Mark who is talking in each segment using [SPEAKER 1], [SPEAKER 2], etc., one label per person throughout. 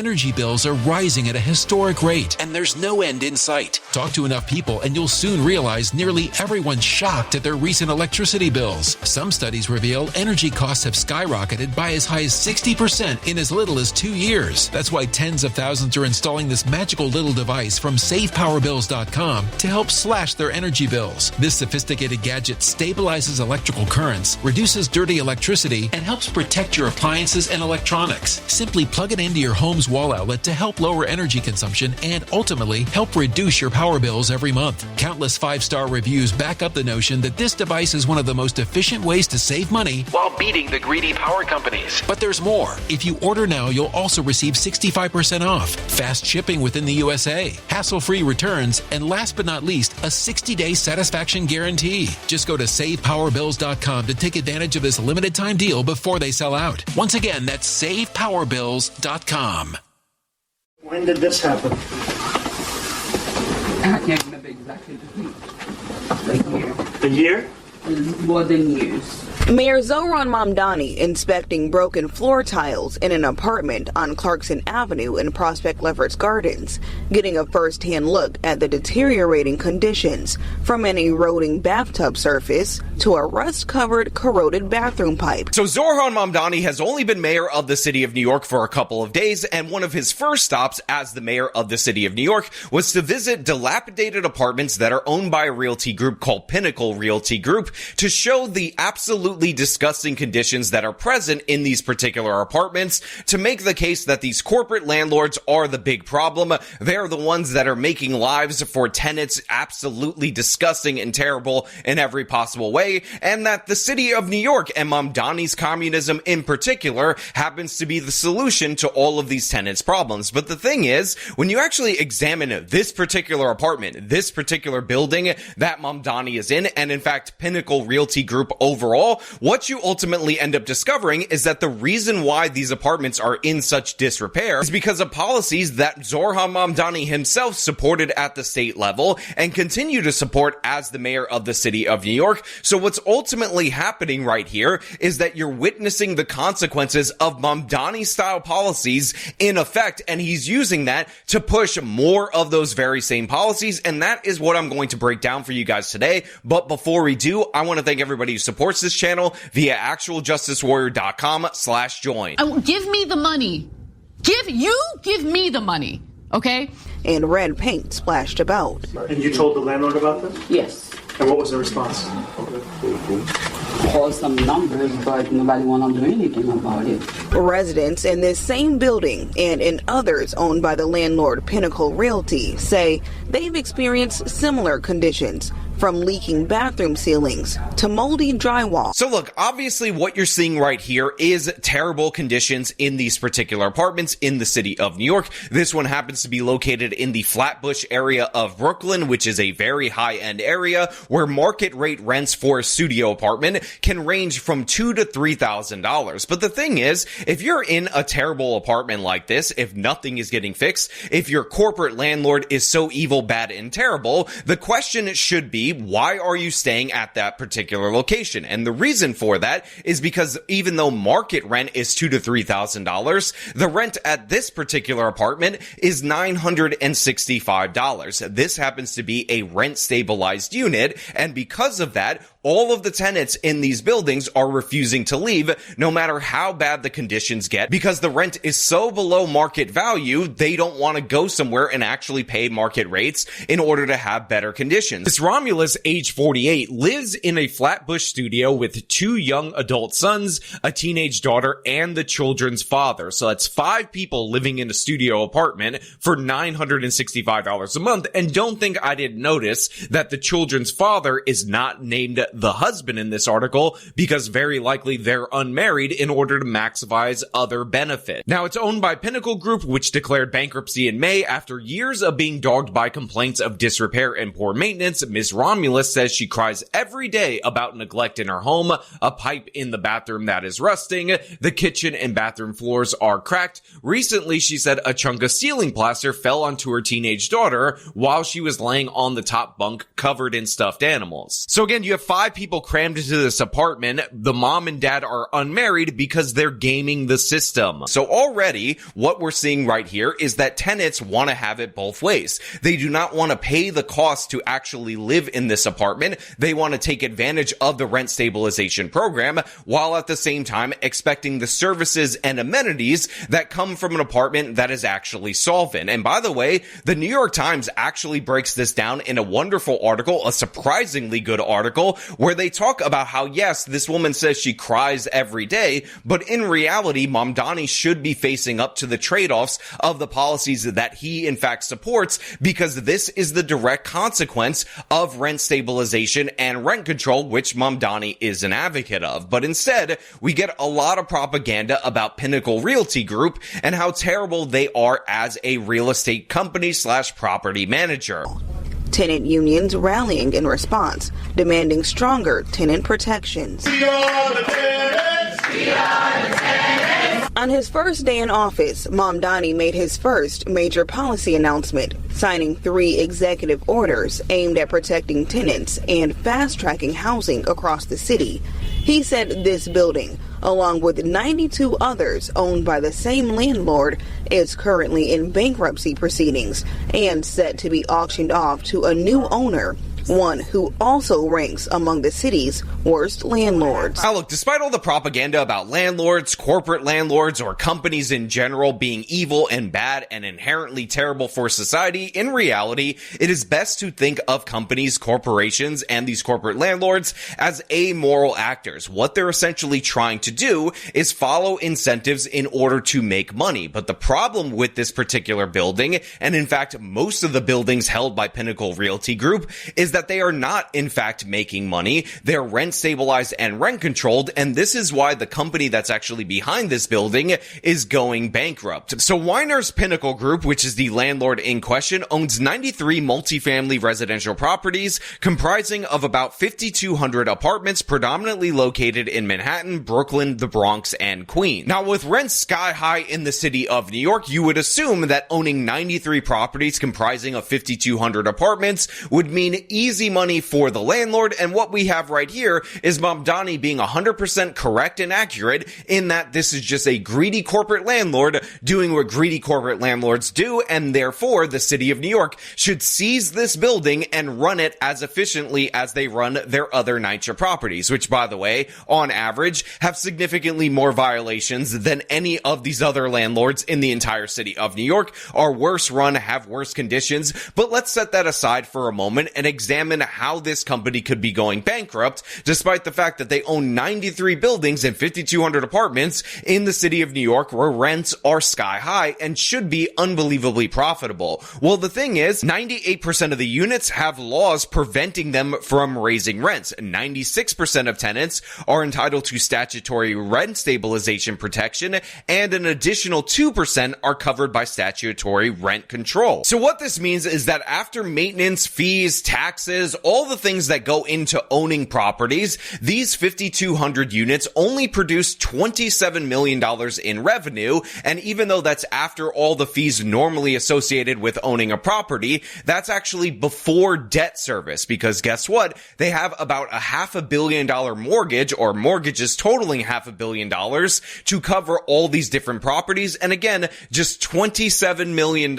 [SPEAKER 1] energy bills are rising at a historic rate, and there's no end in sight. Talk to enough people and you'll soon realize nearly everyone's shocked at their recent electricity bills. Some studies reveal energy costs have skyrocketed by as high as 60% in as little as 2 years. That's why tens of thousands are installing this magical little device from SavePowerBills.com to help slash their energy bills. This sophisticated gadget stabilizes electrical currents, reduces dirty electricity, and helps protect your appliances and electronics. Simply plug it into your home's wall outlet to help lower energy consumption and ultimately help reduce your power bills every month. Countless 5-star reviews back up the notion that this device is one of the most efficient ways to save money while beating the greedy power companies. But there's more. If you order now, you'll also receive 65% off, fast shipping within the USA, hassle-free returns, and last but not least, a 60-day satisfaction guarantee. Just go to SavePowerBills.com to take advantage of this limited time deal before they sell out. Once again, that's SavePowerBills.com.
[SPEAKER 2] When did this happen?
[SPEAKER 3] I can't remember exactly the year.
[SPEAKER 2] A year?
[SPEAKER 3] More than years.
[SPEAKER 4] Mayor Mamdani inspecting broken floor tiles in an apartment on Clarkson Avenue in Prospect Lefferts Gardens, getting a first-hand look at the deteriorating conditions, from an eroding bathtub surface to a rust-covered, corroded bathroom pipe.
[SPEAKER 5] So Zoran Mamdani has only been mayor of the city of New York for a couple of days, and one of his first stops as the mayor of the city of New York was to visit dilapidated apartments that are owned by a realty group called Pinnacle Realty Group to show the absolutely disgusting conditions that are present in these particular apartments, to make the case that these corporate landlords are the big problem. They're the ones that are making lives for tenants absolutely disgusting and terrible in every possible way, and that the city of New York and Mamdani's communism in particular happens to be the solution to all of these tenants' problems. But the thing is, when you actually examine this particular apartment, this particular building that Mamdani is in, and in fact Pinnacle Realty Group overall, what you ultimately end up discovering is that the reason why these apartments are in such disrepair is because of policies that Zoran Mamdani himself supported at the state level and continue to support as the mayor of the city of New York. So what's ultimately happening right here is that you're witnessing the consequences of Mamdani-style policies in effect, and he's using that to push more of those very same policies, and that is what I'm going to break down for you guys today. But before we do, I want to thank everybody who supports this channel via actualjusticewarrior.com/join.
[SPEAKER 6] Give me the money. Give me the money, okay?
[SPEAKER 4] And red paint splashed about.
[SPEAKER 2] And you told the landlord about this?
[SPEAKER 3] Yes.
[SPEAKER 2] And what was the response?
[SPEAKER 3] Call some numbers, but nobody want to do anything about it.
[SPEAKER 4] Residents in this same building and in others owned by the landlord Pinnacle Realty say they've experienced similar conditions, from leaking bathroom ceilings to moldy drywall.
[SPEAKER 5] So look, obviously what you're seeing right here is terrible conditions in these particular apartments in the city of New York. This one happens to be located in the Flatbush area of Brooklyn, which is a very high-end area where market rate rents for a studio apartment can range from $2,000 to $3,000. But the thing is, if you're in a terrible apartment like this, if nothing is getting fixed, if your corporate landlord is so evil, bad, and terrible, the question should be, why are you staying at that particular location? And the reason for that is because even though market rent is $2,000 to $3,000, the rent at this particular apartment is $965. This happens to be a rent stabilized unit, and because of that, all of the tenants in these buildings are refusing to leave, no matter how bad the conditions get, because the rent is so below market value, they don't want to go somewhere and actually pay market rates in order to have better conditions. This Romulus, age 48, lives in a Flatbush studio with 2 young adult sons, a teenage daughter, and the children's father. So that's 5 people living in a studio apartment for $965 a month. And don't think I didn't notice that the children's father is not named the husband in this article, because very likely they're unmarried in order to maximize other benefit. Now, it's owned by Pinnacle Group, which declared bankruptcy in May after years of being dogged by complaints of disrepair and poor maintenance. Ms. Romulus says she cries every day about neglect in her home, a pipe in the bathroom that is rusting, the kitchen and bathroom floors are cracked. Recently, she said a chunk of ceiling plaster fell onto her teenage daughter while she was laying on the top bunk covered in stuffed animals. So again, you have 5 5 people crammed into this apartment. The mom and dad are unmarried because they're gaming the system. So already what we're seeing right here is that tenants want to have it both ways. They do not want to pay the cost to actually live in this apartment. They want to take advantage of the rent stabilization program while at the same time expecting the services and amenities that come from an apartment that is actually solvent. And by the way, the New York Times actually breaks this down in a wonderful article, a surprisingly good article, where they talk about how, yes, this woman says she cries every day, but in reality, Mamdani should be facing up to the trade-offs of the policies that he in fact supports, because this is the direct consequence of rent stabilization and rent control, which Mamdani is an advocate of. But instead, we get a lot of propaganda about Pinnacle Realty Group and how terrible they are as a real estate company / property manager.
[SPEAKER 4] Tenant unions rallying in response, demanding stronger tenant protections. On his first day in office, Mamdani made his first major policy announcement, signing 3 executive orders aimed at protecting tenants and fast-tracking housing across the city. He said this building, along with 92 others owned by the same landlord, is currently in bankruptcy proceedings and set to be auctioned off to a new owner, one who also ranks among the city's worst landlords.
[SPEAKER 5] Now look, despite all the propaganda about landlords, corporate landlords, or companies in general being evil and bad and inherently terrible for society, in reality, it is best to think of companies, corporations, and these corporate landlords as amoral actors. What they're essentially trying to do is follow incentives in order to make money. But the problem with this particular building, and in fact most of the buildings held by Pinnacle Realty Group, is that they are not in fact making money. They're rent stabilized and rent controlled, and this is why the company that's actually behind this building is going bankrupt. So Weiner's Pinnacle Group, which is the landlord in question, owns 93 multifamily residential properties comprising of about 5,200 apartments predominantly located in Manhattan, Brooklyn, the Bronx, and Queens. Now, with rents sky high in the city of New York, you would assume that owning 93 properties comprising of 5,200 apartments would mean easy money for the landlord, and what we have right here is Mamdani being 100% correct and accurate in that this is just a greedy corporate landlord doing what greedy corporate landlords do, and therefore the city of New York should seize this building and run it as efficiently as they run their other NYCHA properties, which, by the way, on average, have significantly more violations than any of these other landlords in the entire city of New York, are worse run, have worse conditions. But let's set that aside for a moment and examine how this company could be going bankrupt, despite the fact that they own 93 buildings and 5,200 apartments in the city of New York where rents are sky high and should be unbelievably profitable. Well, the thing is, 98% of the units have laws preventing them from raising rents. 96% of tenants are entitled to statutory rent stabilization protection, and an additional 2% are covered by statutory rent control. So what this means is that after maintenance, fees, taxes, all the things that go into owning properties, these 5,200 units only produce $27 million in revenue, and even though that's after all the fees normally associated with owning a property, that's actually before debt service, because guess what? They have about a $500 million mortgage, or mortgages totaling $500 million to cover all these different properties, and again, just $27 million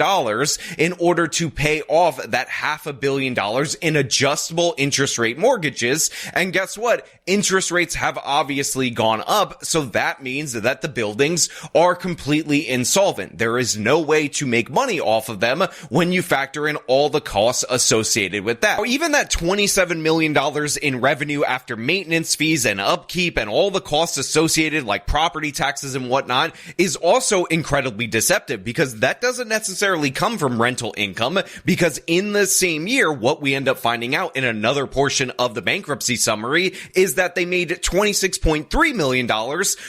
[SPEAKER 5] in order to pay off that $500 million in adjustable interest rate mortgages. And guess what? Interest rates have obviously gone up, so that means that the buildings are completely insolvent. There is no way to make money off of them when you factor in all the costs associated with that. Or even that $27 million in revenue after maintenance fees and upkeep and all the costs associated like property taxes and whatnot is also incredibly deceptive, because that doesn't necessarily come from rental income, because in the same year, what we end up finding out in another portion of the bankruptcy summary is that they made $26.3 million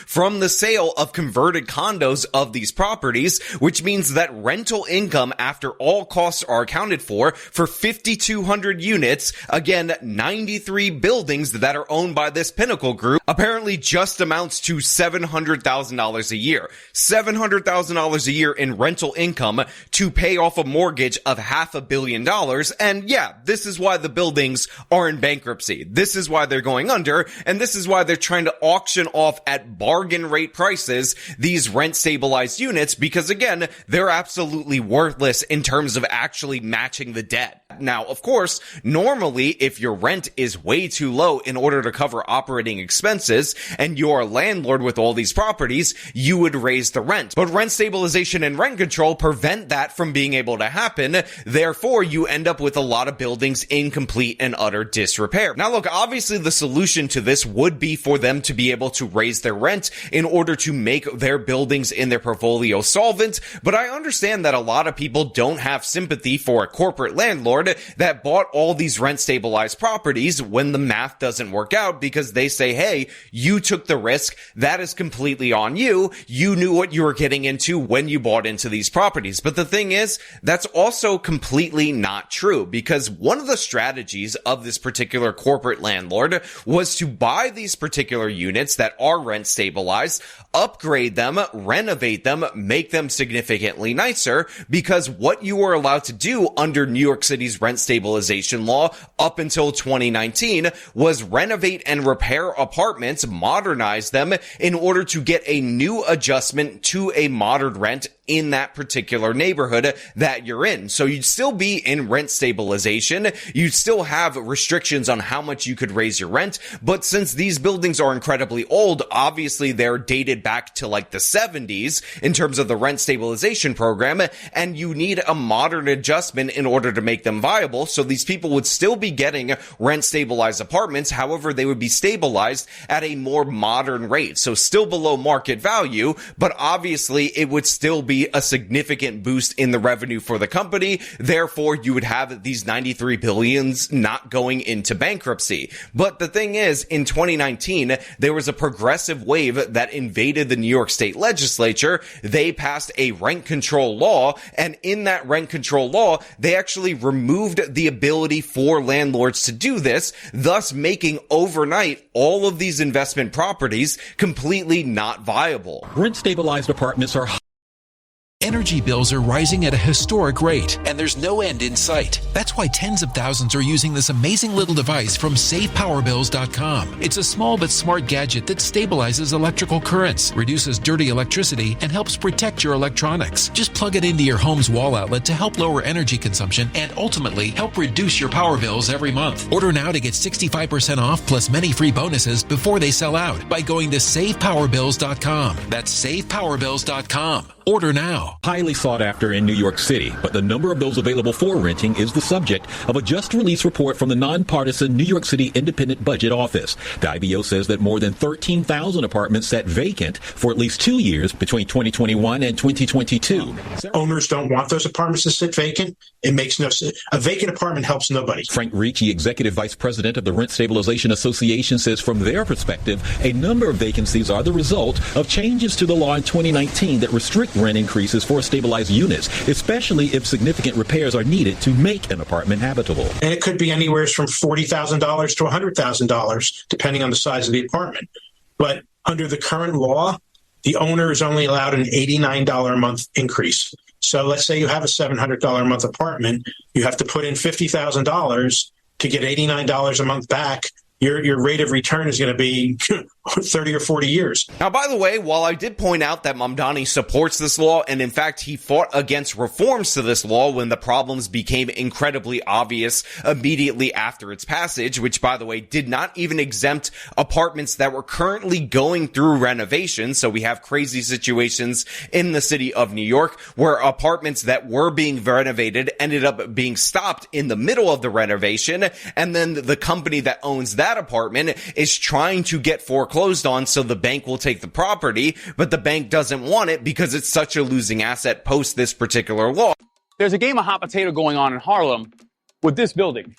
[SPEAKER 5] from the sale of converted condos of these properties, which means that rental income after all costs are accounted for 5,200 units, again, 93 buildings that are owned by this Pinnacle Group, apparently just amounts to $700,000 a year. $700,000 a year in rental income to pay off a mortgage of $500 million. And yeah, this is why the buildings are in bankruptcy. This is why they're going under, and this is why they're trying to auction off at bargain rate prices these rent stabilized units, because again, they're absolutely worthless in terms of actually matching the debt. Now, of course, normally if your rent is way too low in order to cover operating expenses and you're a landlord with all these properties, you would raise the rent. But rent stabilization and rent control prevent that from being able to happen. Therefore, you end up with a lot of buildings in complete and utter disrepair. Now, look, obviously the solution to this would be for them to be able to raise their rent in order to make their buildings in their portfolio solvent. But I understand that a lot of people don't have sympathy for a corporate landlord that bought all these rent stabilized properties when the math doesn't work out, because they say, hey, you took the risk. That is completely on you. You knew what you were getting into when you bought into these properties. But the thing is, that's also completely not true, because one of the strategies of this particular corporate landlord was to buy these particular units that are rent stabilized, upgrade them, renovate them, make them significantly nicer, because what you were allowed to do under New York City's rent stabilization law up until 2019 was renovate and repair apartments, modernize them in order to get a new adjustment to a modern rent in that particular neighborhood that you're in. So you'd still be in rent stabilization. You'd still have restrictions on how much you could raise your rent. But since these buildings are incredibly old, obviously they're dated back to like the 70s in terms of the rent stabilization program, and you need a modern adjustment in order to make them viable. So these people would still be getting rent stabilized apartments. However, they would be stabilized at a more modern rate. So still below market value, but obviously it would still be a significant boost in the revenue for the company. Therefore, you would have these 93 billions not going into bankruptcy. But the thing is, in 2019, there was a progressive wave that invaded the New York State legislature. They passed a rent control law, and in that rent control law, they actually removed the ability for landlords to do this, thus making overnight all of these investment properties completely not viable.
[SPEAKER 7] Rent stabilized apartments are
[SPEAKER 1] Energy bills are rising at a historic rate, and there's no end in sight. That's why tens of thousands are using this amazing little device from SavePowerBills.com. It's a small but smart gadget that stabilizes electrical currents, reduces dirty electricity, and helps protect your electronics. Just plug it into your home's wall outlet to help lower energy consumption and ultimately help reduce your power bills every month. Order now to get 65% off plus many free bonuses before they sell out by going to SavePowerBills.com. That's SavePowerBills.com. Order now.
[SPEAKER 7] highly sought after in New York City, but the number of those available for renting is the subject of a just-released report from the nonpartisan New York City Independent Budget Office. The IBO says that more than 13,000 apartments sat vacant for at least 2 years between 2021 and 2022.
[SPEAKER 8] Owners don't want those apartments to sit vacant. It makes no sense. A vacant apartment helps nobody.
[SPEAKER 7] Frank Ricci, Executive Vice President of the Rent Stabilization Association, says from their perspective, a number of vacancies are the result of changes to the law in 2019 that restrict rent increases for stabilized units, especially if significant repairs are needed to make an apartment habitable.
[SPEAKER 8] And it could be anywhere from $40,000 to $100,000, depending on the size of the apartment. But under the current law, the owner is only allowed an $89 a month increase. So let's say you have a $700 a month apartment, you have to put in $50,000 to get $89 a month back. Your rate of return is going to be 30 or 40 years.
[SPEAKER 5] Now, by the way, while I did point out that Mamdani supports this law, and in fact, he fought against reforms to this law when the problems became incredibly obvious immediately after its passage, which, by the way, did not even exempt apartments that were currently going through renovation. So we have crazy situations in the city of New York where apartments that were being renovated ended up being stopped in the middle of the renovation, and then the company that owns that apartment is trying to get foreclosed on so the bank will take the property, but the bank doesn't want it because it's such a losing asset post this particular law.
[SPEAKER 9] There's a game of hot potato going on in Harlem with this building.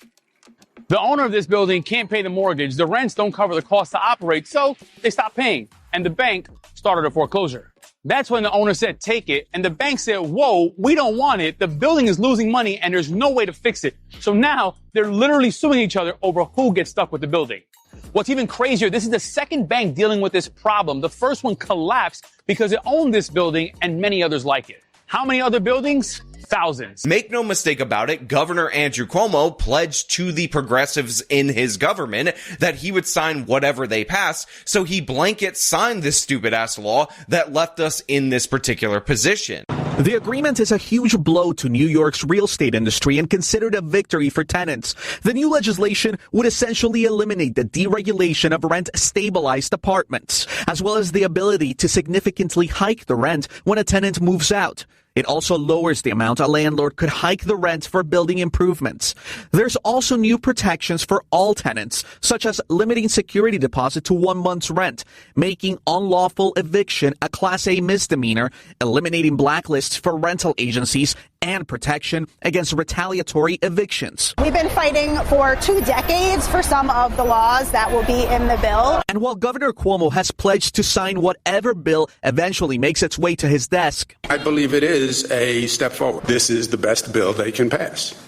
[SPEAKER 9] The owner of this building can't pay the mortgage. The rents don't cover the cost to operate, so they stopped paying, and the bank started a foreclosure. That's when the owner said, take it, and the bank said, whoa, we don't want it. The building is losing money, and there's no way to fix it. So now they're literally suing each other over who gets stuck with the building. What's even crazier, this is the second bank dealing with this problem. The first one collapsed because it owned this building and many others like it. How many other buildings? Thousands.
[SPEAKER 5] Make no mistake about it, Governor Andrew Cuomo pledged to the progressives in his government that he would sign whatever they pass, so he blanket signed this stupid-ass law that left us in this particular position.
[SPEAKER 10] The agreement is a huge blow to New York's real estate industry and considered a victory for tenants. The new legislation would essentially eliminate the deregulation of rent-stabilized apartments, as well as the ability to significantly hike the rent when a tenant moves out. It also lowers the amount a landlord could hike the rent for building improvements. There's also new protections for all tenants, such as limiting security deposit to 1 month's rent, making unlawful eviction a Class A misdemeanor, eliminating blacklists for rental agencies, and protection against retaliatory evictions.
[SPEAKER 11] We've been fighting for 2 decades for some of the laws that will be in the bill.
[SPEAKER 10] And while Governor Cuomo has pledged to sign whatever bill eventually makes its way to his desk,
[SPEAKER 12] I believe it is a step forward. This is the best bill they can pass.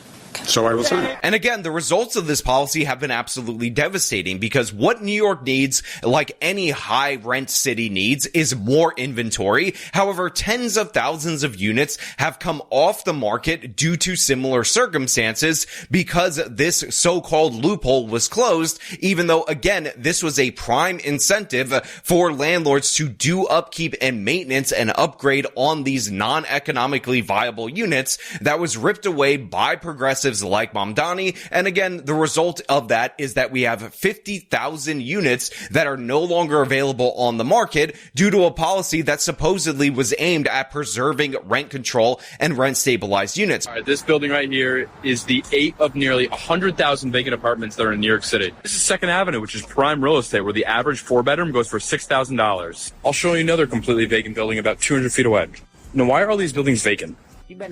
[SPEAKER 12] So I will sign it.
[SPEAKER 5] And again, the results of this policy have been absolutely devastating because what New York needs, like any high rent city needs, is more inventory. However, tens of thousands of units have come off the market due to similar circumstances because this so-called loophole was closed, even though, again, this was a prime incentive for landlords to do upkeep and maintenance and upgrade on these non-economically viable units that was ripped away by progressives like Mamdani. And again, the result of that is that we have 50,000 units that are no longer available on the market due to a policy that supposedly was aimed at preserving rent control and rent stabilized units.
[SPEAKER 13] All right, this building right here is the 8 of nearly 100,000 vacant apartments that are in New York City. This is 2nd Avenue, which is prime real estate, where the average 4-bedroom goes for $6,000. I'll show you another completely vacant building about 200 feet away. Now, why are all these buildings vacant?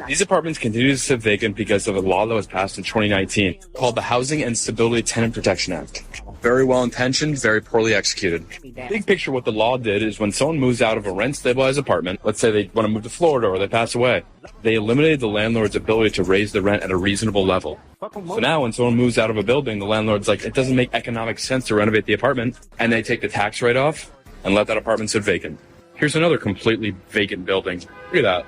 [SPEAKER 13] These apartments continue to sit vacant because of a law that was passed in 2019 called the Housing and Stability Tenant Protection Act. Very well intentioned, very poorly executed. Big picture, what the law did is when someone moves out of a rent-stabilized apartment, let's say they want to move to Florida or they pass away, they eliminated the landlord's ability to raise the rent at a reasonable level. So now when someone moves out of a building, the landlord's like, it doesn't make economic sense to renovate the apartment, and they take the tax write-off and let that apartment sit vacant. Here's another completely vacant building. Look at that.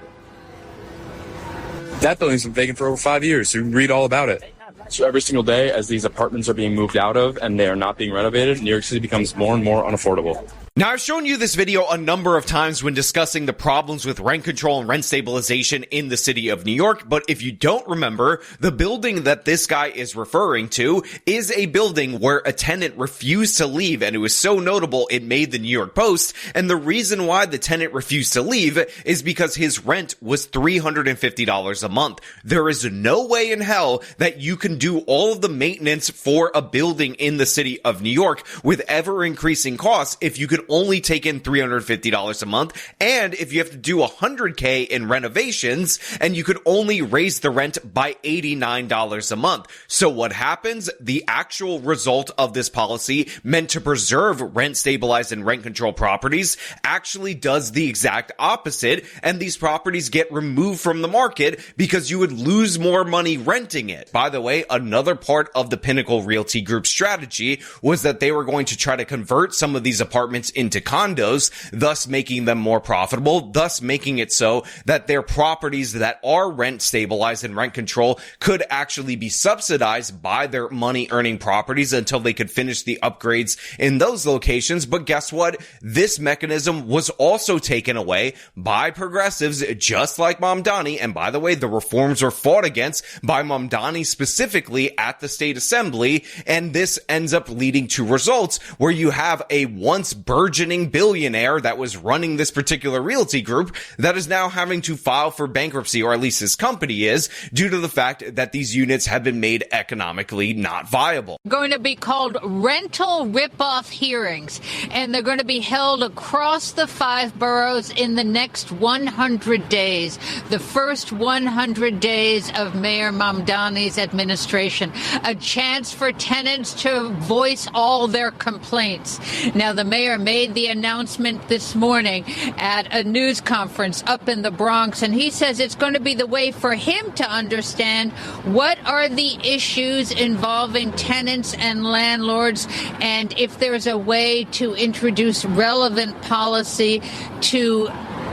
[SPEAKER 13] That building's been vacant for over 5 years, so you can read all about it. So every single day, as these apartments are being moved out of and they are not being renovated, New York City becomes more and more unaffordable.
[SPEAKER 5] Now, I've shown you this video a number of times when discussing the problems with rent control and rent stabilization in the city of New York, but if you don't remember, the building that this guy is referring to is a building where a tenant refused to leave, and it was so notable it made the New York Post, and the reason why the tenant refused to leave is because his rent was $350 a month. There is no way in hell that you can do all of the maintenance for a building in the city of New York with ever-increasing costs if you could only take in $350 a month, and if you have to do $100K in renovations, and you could only raise the rent by $89 a month. So what happens? The actual result of this policy, meant to preserve rent stabilized and rent control properties, actually does the exact opposite, and these properties get removed from the market because you would lose more money renting it. By the way, another part of the Pinnacle Realty Group strategy was that they were going to try to convert some of these apartments into condos, thus making them more profitable, thus making it so that their properties that are rent stabilized and rent control could actually be subsidized by their money earning properties until they could finish the upgrades in those locations. But guess what? This mechanism was also taken away by progressives just like Mamdani. And by the way, the reforms were fought against by Mamdani specifically at the state assembly. And this ends up leading to results where you have a once burgeoning billionaire that was running this particular realty group that is now having to file for bankruptcy, or at least his company is, due to the fact that these units have been made economically not viable.
[SPEAKER 14] Going to be called rental ripoff hearings, and they're going to be held across the 5 boroughs in the next 100 days, the first 100 days of Mayor Mamdani's administration, a chance for tenants to voice all their complaints. Now, the mayor made the announcement this morning at a news conference up in the Bronx, and he says it's going to be the way for him to understand what are the issues involving tenants and landlords, and if there's a way to introduce relevant policy to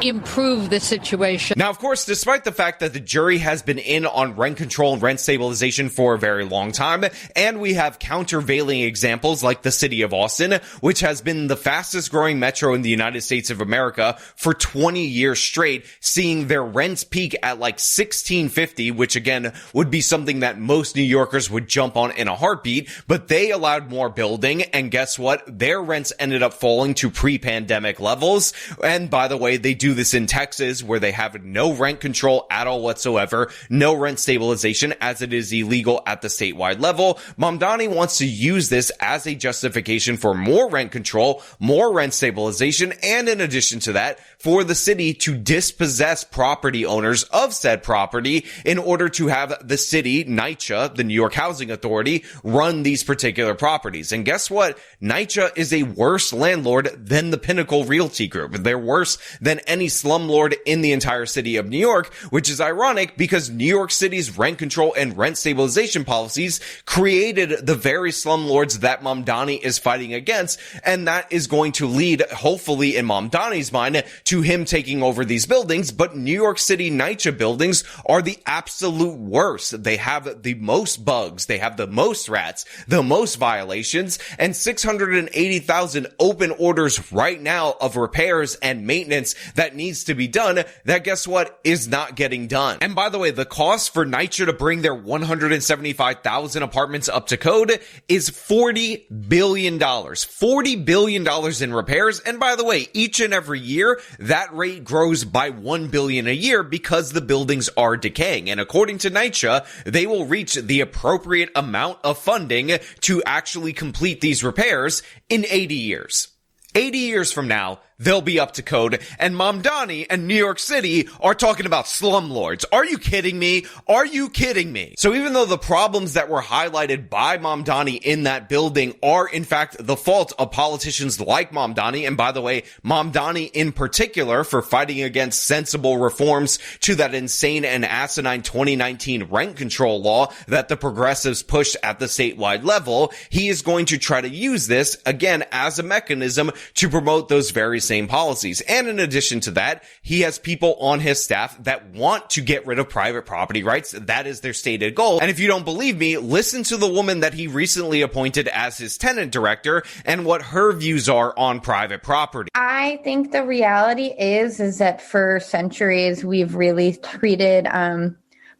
[SPEAKER 14] improve the situation.
[SPEAKER 5] Now, of course, despite the fact that the jury has been in on rent control and rent stabilization for a very long time, and we have countervailing examples like the city of Austin, which has been the fastest growing metro in the United States of America for 20 years straight, seeing their rents peak at like $1,650, which again would be something that most New Yorkers would jump on in a heartbeat, but they allowed more building, and guess what? Their rents ended up falling to pre-pandemic levels. And by the way, they do this in Texas, where they have no rent control at all whatsoever, no rent stabilization, as it is illegal at the statewide level. Mamdani wants to use this as a justification for more rent control, more rent stabilization, and in addition to that, for the city to dispossess property owners of said property in order to have the city, NYCHA, the New York Housing Authority, run these particular properties. And guess what? NYCHA is a worse landlord than the Pinnacle Realty Group. They're worse than any slumlord in the entire city of New York, which is ironic because New York City's rent control and rent stabilization policies created the very slumlords that Mamdani is fighting against, and that is going to lead, hopefully in Mamdani's mind, to him taking over these buildings. But New York City NYCHA buildings are the absolute worst. They have the most bugs, they have the most rats, the most violations, and 680,000 open orders right now of repairs and maintenance that needs to be done that, guess what, is not getting done. And by the way, the cost for NYCHA to bring their 175,000 apartments up to code is $40 billion. $40 billion in repairs. And by the way, each and every year, that rate grows by $1 billion a year because the buildings are decaying. And according to NYCHA, they will reach the appropriate amount of funding to actually complete these repairs in 80 years. 80 years from now, they'll be up to code, and Mamdani and New York City are talking about slumlords. Are you kidding me? Are you kidding me? So even though the problems that were highlighted by Mamdani in that building are in fact the fault of politicians like Mamdani, and by the way, Mamdani in particular for fighting against sensible reforms to that insane and asinine 2019 rent control law that the progressives pushed at the statewide level, he is going to try to use this again as a mechanism to promote those very same policies. And in addition to that, he has people on his staff that want to get rid of private property rights. That is their stated goal. And if you don't believe me, listen to the woman that he recently appointed as his tenant director and what her views are on private property.
[SPEAKER 15] I think the reality is that for centuries, we've really treated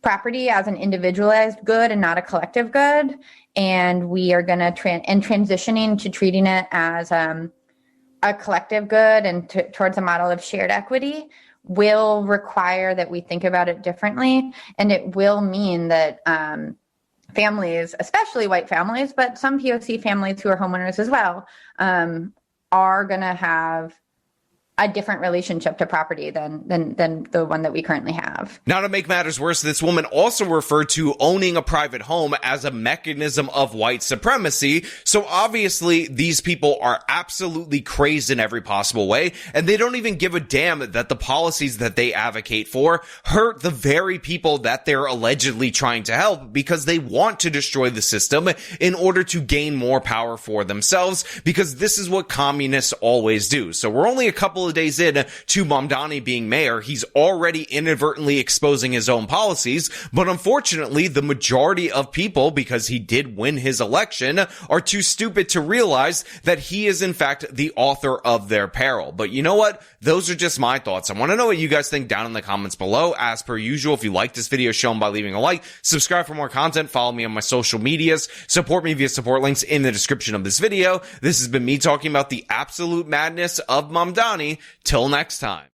[SPEAKER 15] property as an individualized good and not a collective good. And we are going to transitioning to treating it as a collective good and towards a model of shared equity will require that we think about it differently. And it will mean that families, especially white families, but some POC families who are homeowners as well, are going to have a different relationship to property than the one that we currently have.
[SPEAKER 5] Now, to make matters worse, this woman also referred to owning a private home as a mechanism of white supremacy. So obviously, these people are absolutely crazed in every possible way, and they don't even give a damn that the policies that they advocate for hurt the very people that they're allegedly trying to help, because they want to destroy the system in order to gain more power for themselves, because this is what communists always do. So we're only a couple of days in to Mamdani being mayor. He's already inadvertently exposing his own policies, but unfortunately the majority of people, because he did win his election, are too stupid to realize that he is in fact the author of their peril. But you know what? Those are just my thoughts. I want to know what you guys think down in the comments below. As per usual, if you like this video, show them by leaving a like, subscribe for more content, follow me on my social medias, support me via support links in the description of this video. This has been me talking about the absolute madness of Mamdani. Till next time.